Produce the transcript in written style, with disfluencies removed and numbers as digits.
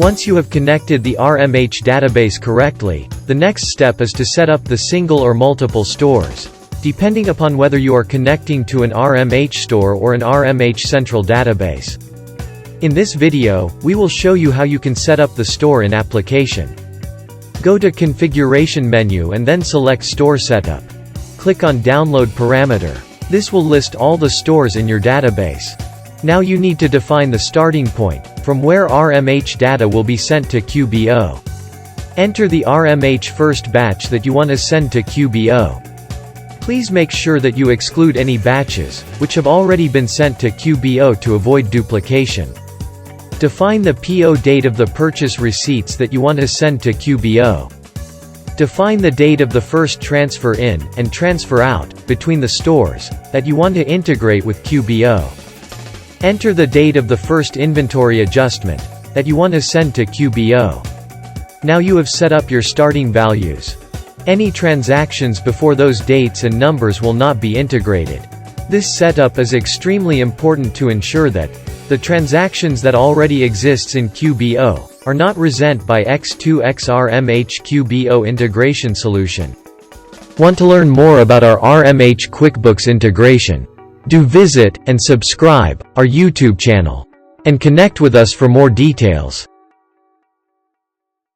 Once you have connected the RMH database correctly, the next step is to set up the single or multiple stores, depending upon whether you are connecting to an RMH store or an RMH central database. In this video, we will show you how you can set up the store in application. Go to Configuration menu and then select Store Setup. Click on Download Parameter. This will list all the stores in your database. Now you need to define the starting point, from where RMH data will be sent to QBO. Enter the RMH first batch that you want to send to QBO. Please make sure that you exclude any batches, which have already been sent to QBO to avoid duplication. Define the PO date of the purchase receipts that you want to send to QBO. Define the date of the first transfer in, and transfer out, between the stores, that you want to integrate with QBO. Enter the date of the first inventory adjustment, that you want to send to QBO. Now you have set up your starting values. Any transactions before those dates and numbers will not be integrated. This setup is extremely important to ensure that the transactions that already exists in QBO are not resent by x2x RMH-QBO integration solution. Want to learn more about our RMH-QuickBooks integration? Do visit and subscribe our YouTube channel and connect with us for more details.